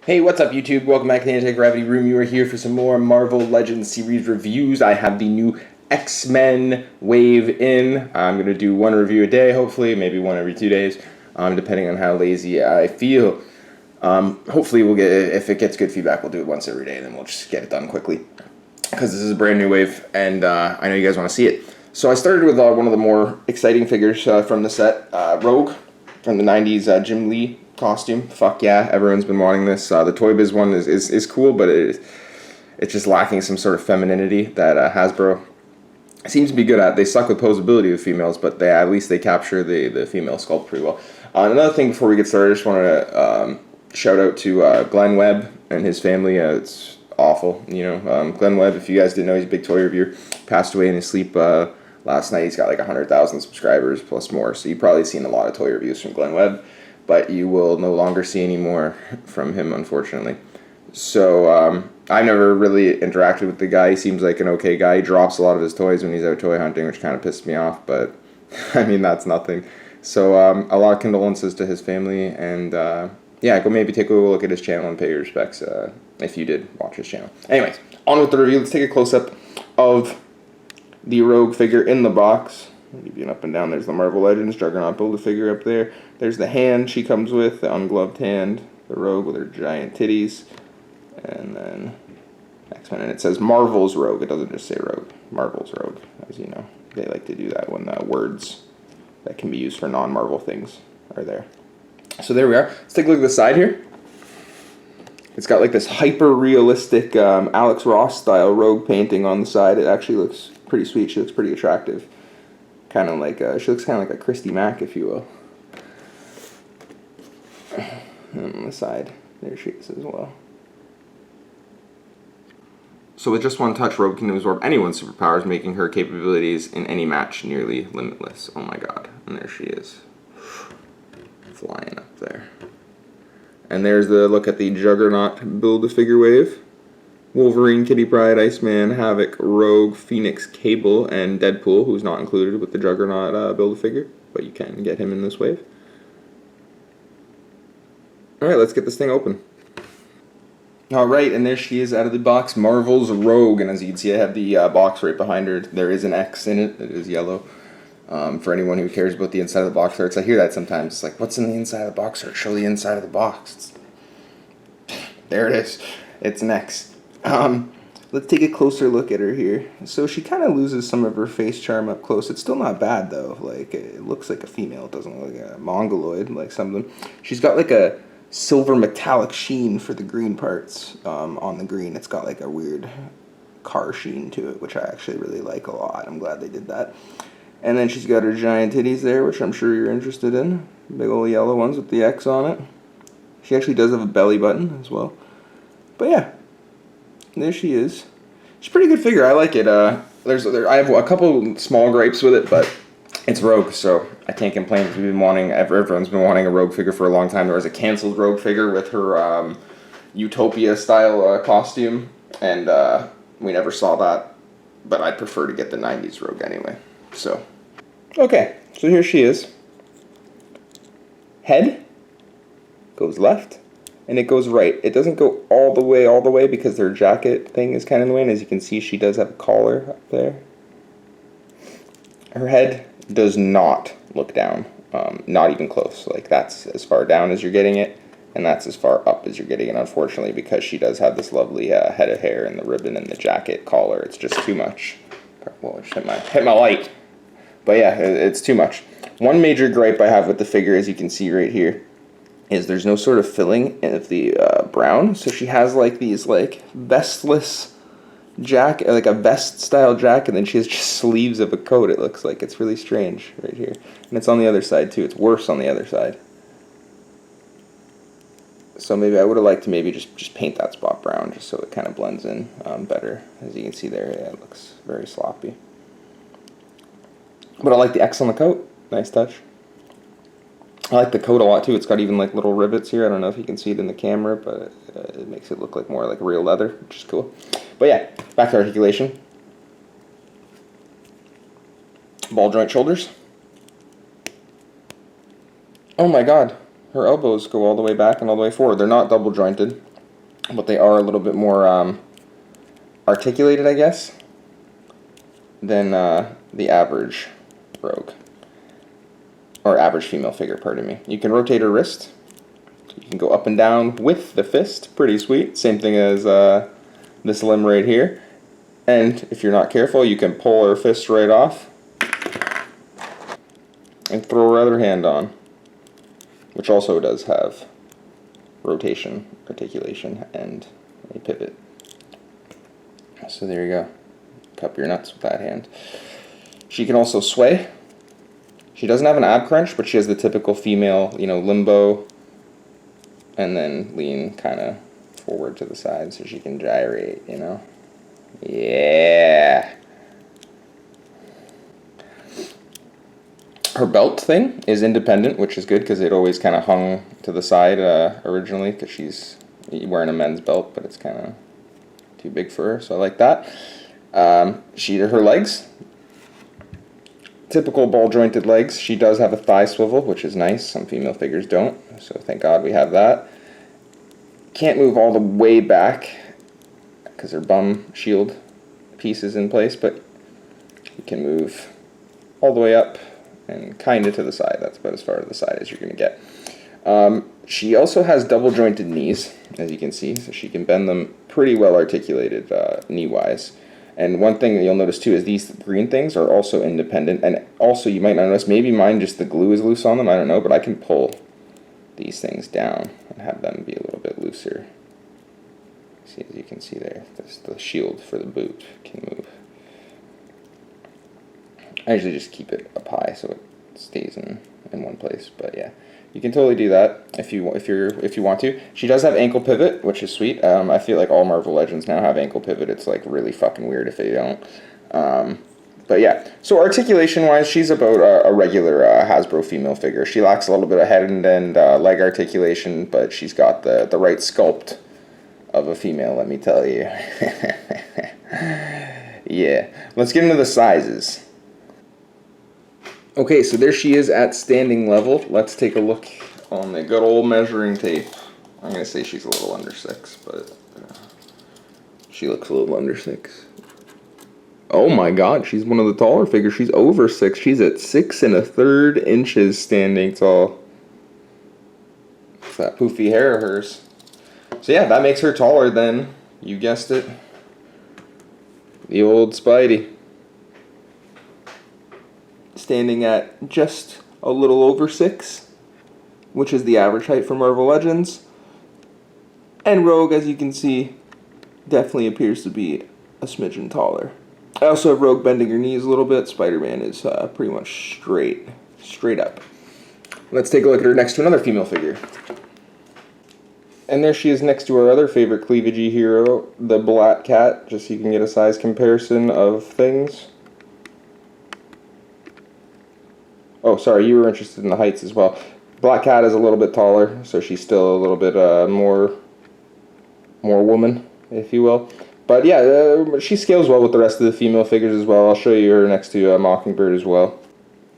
Hey, what's up YouTube? Welcome back to the Anti-Gravity Room. You are here for some more Marvel Legends series reviews. I have the new X-Men wave in. I'm going to do one review a day, hopefully, maybe one every 2 days, depending on how lazy I feel. Hopefully we'll get, if it gets good feedback, we'll do it once every day, and then we'll just get it done quickly. Because this is a brand new wave, and I know you guys want to see it. So I started with one of the more exciting figures from the set, Rogue, from the 90s Jim Lee costume. Fuck yeah, everyone's been wanting this. The Toy Biz one is cool, but it's just lacking some sort of femininity that Hasbro seems to be good at. They suck with posability with females, but at least they capture the female sculpt pretty well. Another thing before we get started, I just want to shout out to Glenn Webb and his family. It's awful, you know. Glenn Webb, if you guys didn't know, he's a big toy reviewer. Passed away in his sleep last night. He's got like 100,000 subscribers plus more, so you've probably seen a lot of toy reviews from Glenn Webb, but you will no longer see any more from him, unfortunately. So I never really interacted with the guy. He seems like an okay guy. He drops a lot of his toys when he's out toy hunting, which kind of pissed me off, but I mean, that's nothing. So a lot of condolences to his family, and yeah, go maybe take a look at his channel and pay your respects if you did watch his channel. Anyways, on with the review. Let's take a close-up of the Rogue figure in the box. I'll give you an up and down. There's the Marvel Legends Juggernaut Build-A-Figure up there. There's the hand she comes with, the ungloved hand, the Rogue with her giant titties, and then X-Men. And it says Marvel's Rogue. It doesn't just say Rogue. Marvel's Rogue, as you know. They like to do that when words that can be used for non-Marvel things are there. So there we are. Let's take a look at the side here. It's got like this hyper-realistic Alex Ross style Rogue painting on the side. It actually looks pretty sweet. She looks pretty attractive. Kind of like she looks kind of like a Christy Mack, if you will. And on the side, there she is as well. So with just one touch, Rogue can absorb anyone's superpowers, making her capabilities in any match nearly limitless. Oh my god. And there she is. Flying up there. And there's the look at the Juggernaut Build-A-Figure wave. Wolverine, Kitty Pryde, Iceman, Havoc, Rogue, Phoenix, Cable, and Deadpool, who's not included with the Juggernaut Build-A-Figure, but you can get him in this wave. Alright, let's get this thing open. Alright, and there she is out of the box, Marvel's Rogue, and as you can see I have the box right behind her. There is an X in it, it is yellow. For anyone who cares about the inside of the box arts, I hear that sometimes. It's like, what's in the inside of the box art? Show the inside of the box. There it is. It's an X. Let's take a closer look at her here. So she kind of loses some of her face charm up close. It's still not bad though. Like, it looks like a female. It doesn't look like a mongoloid like some of them. She's got like a silver metallic sheen for the green parts. On the green, it's got like a weird car sheen to it, which I actually really like a lot. I'm glad they did that. And then she's got her giant titties there, which I'm sure you're interested in. Big old yellow ones with the X on it. She actually does have a belly button as well. But yeah, there she is. She's a pretty good figure. I like it. I have a couple small gripes with it, but it's Rogue, so I can't complain. Everyone's been wanting a Rogue figure for a long time. There was a canceled Rogue figure with her Utopia style costume, and we never saw that. But I'd prefer to get the 90s Rogue anyway. So, okay, so here she is. Head goes left, and it goes right. It doesn't go all the way because their jacket thing is kind of in the way, and as you can see, she does have a collar up there. Her head does not look down, not even close. Like, that's as far down as you're getting it, and that's as far up as you're getting it, unfortunately, because she does have this lovely head of hair and the ribbon and the jacket collar. It's just too much. Well, I just hit my light. But yeah, it's too much. One major gripe I have with the figure, as you can see right here, is there's no sort of filling of the brown. So she has like these like vestless jacket, like a vest style jacket, and then she has just sleeves of a coat. It looks like it's really strange right here. And it's on the other side too. It's worse on the other side. So maybe I would have liked to maybe just paint that spot brown just so it kind of blends in better. As you can see there, yeah, it looks very sloppy. But I like the X on the coat. Nice touch. I like the coat a lot too. It's got even like little rivets here. I don't know if you can see it in the camera, but it makes it look like more like real leather, which is cool. But yeah, back to articulation. Ball joint shoulders. Oh my god. Her elbows go all the way back and all the way forward. They're not double jointed. but they are a little bit more articulated, I guess, than the average Rogue. Or average female figure, pardon me. You can rotate her wrist. You can go up and down with the fist. Pretty sweet. Same thing as this limb right here. And if you're not careful, you can pull her fist right off and throw her other hand on, which also does have rotation, articulation, and a pivot. So there you go. Cup your nuts with that hand. She can also sway. She doesn't have an ab crunch, but she has the typical female, limbo, and then lean kind of forward to the side so she can gyrate, Yeah. Her belt thing is independent, which is good because it always kind of hung to the side originally because she's wearing a men's belt, but it's kind of too big for her, so I like that. Her legs, typical ball jointed legs. She does have a thigh swivel, which is nice. Some female figures don't, so thank God we have that. Can't move all the way back because her bum shield piece is in place, but you can move all the way up and kind of to the side. That's about as far to the side as you're going to get. She also has double jointed knees, as you can see, so she can bend them pretty well articulated knee-wise. And one thing that you'll notice too is these green things are also independent, and also you might not notice, maybe mine just the glue is loose on them, I don't know, but I can pull these things down and have them be a little bit looser. See, as you can see there, the shield for the boot can move. I usually just keep it up high so it stays in one place, but yeah, you can totally do that if you want to. She does have ankle pivot, which is sweet. I feel like all Marvel Legends now have ankle pivot. It's like really fucking weird if they don't. But yeah, so articulation wise, she's about a regular Hasbro female figure. She lacks a little bit of head and leg articulation, but she's got the right sculpt of a female, let me tell you. Yeah, let's get into the sizes. Okay, so there she is at standing level. Let's take a look on the good old measuring tape. I'm going to say she's a little under 6, but she looks a little under 6. Oh my god, she's one of the taller figures. She's over 6. She's at 6 1/3 inches standing tall. It's that poofy hair of hers. So yeah, that makes her taller than, you guessed it, the old Spidey. Standing at just a little over 6, which is the average height for Marvel Legends. And Rogue, as you can see, definitely appears to be a smidgen taller. I also have Rogue bending her knees a little bit. Spider-Man is pretty much straight up. Let's take a look at her next to another female figure. And there she is next to our other favorite cleavagey hero, the Black Cat, just so you can get a size comparison of things. Oh, sorry, you were interested in the heights as well. Black Cat is a little bit taller, so she's still a little bit more woman, if you will. But yeah, she scales well with the rest of the female figures as well. I'll show you her next to Mockingbird as well.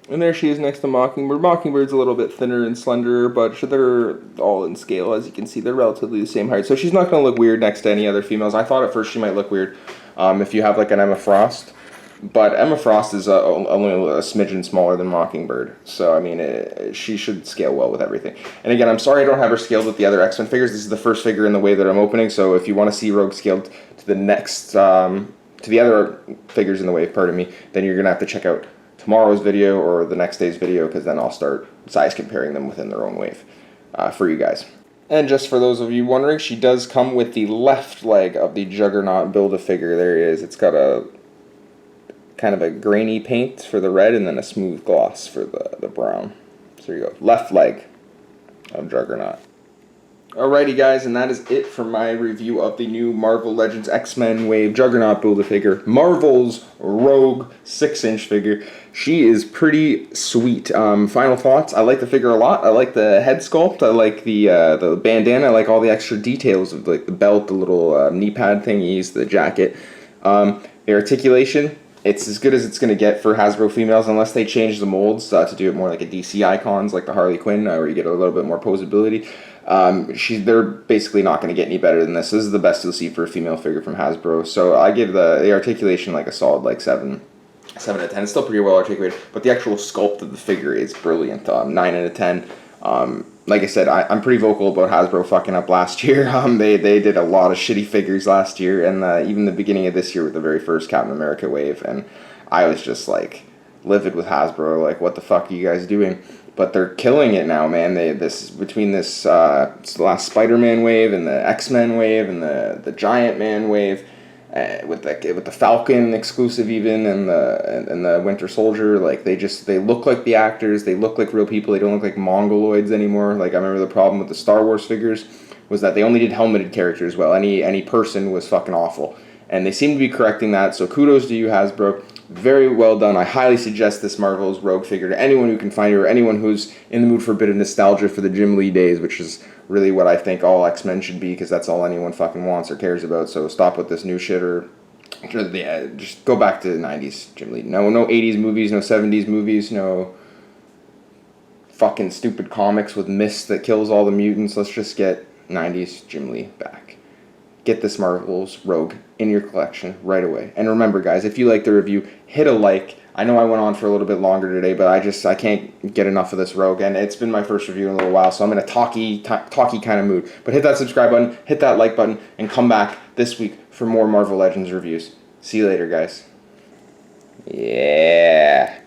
And there she is next to Mockingbird. Mockingbird's a little bit thinner and slenderer, but they're all in scale. As you can see, they're relatively the same height. So she's not going to look weird next to any other females. I thought at first she might look weird if you have like an Emma Frost. But Emma Frost is only a smidgen smaller than Mockingbird. So, I mean, she should scale well with everything. And again, I'm sorry I don't have her scaled with the other X-Men figures. This is the first figure in the wave that I'm opening. So if you want to see Rogue scaled to the next, to the other figures in the wave, pardon me, then you're going to have to check out tomorrow's video or the next day's video, because then I'll start size comparing them within their own wave for you guys. And just for those of you wondering, she does come with the left leg of the Juggernaut Build-A-Figure. There it is. It's got a kind of a grainy paint for the red and then a smooth gloss for the brown. So there you go. Left leg of Juggernaut. Alrighty guys, and that is it for my review of the new Marvel Legends X-Men Wave Juggernaut Build-A-Figure. Marvel's Rogue 6-inch figure. She is pretty sweet. Final thoughts, I like the figure a lot. I like the head sculpt. I like the bandana. I like all the extra details of like the belt, the little knee pad thingies, the jacket. The articulation, it's as good as it's going to get for Hasbro females, unless they change the molds to do it more like a DC Icons, like the Harley Quinn, where you get a little bit more posability. They're basically not going to get any better than this. This is the best you'll see for a female figure from Hasbro. So I give the articulation like a solid like 7 out of 10. It's still pretty well articulated, but the actual sculpt of the figure is brilliant. 9 out of 10. Like I said, I'm pretty vocal about Hasbro fucking up last year. They did a lot of shitty figures last year, and even the beginning of this year with the very first Captain America wave, and I was just like livid with Hasbro. Like, what the fuck are you guys doing? But they're killing it now, man. Between this last Spider-Man wave and the X-Men wave and the Giant Man wave, with the Falcon exclusive even and the Winter Soldier, like they look like the actors. They look like real people. They don't look like mongoloids anymore. Like I remember the problem with the Star Wars figures was that they only did helmeted characters well. Any person was fucking awful, and they seem to be correcting that. So kudos to you, Hasbro. Very well done. I highly suggest this Marvel's Rogue figure to anyone who can find it, or anyone who's in the mood for a bit of nostalgia for the Jim Lee days, which is really what I think all X-Men should be, because that's all anyone fucking wants or cares about. So stop with this new shit, or just go back to the 90s Jim Lee. No 80s movies, no 70s movies, no fucking stupid comics with mist that kills all the mutants. Let's just get 90s Jim Lee back. Get this Marvel's Rogue in your collection right away. And remember, guys, if you like the review, hit a like. I know I went on for a little bit longer today, but I can't get enough of this Rogue, and it's been my first review in a little while, so I'm in a talky kind of mood. But hit that subscribe button, hit that like button, and come back this week for more Marvel Legends reviews. See you later, guys. Yeah.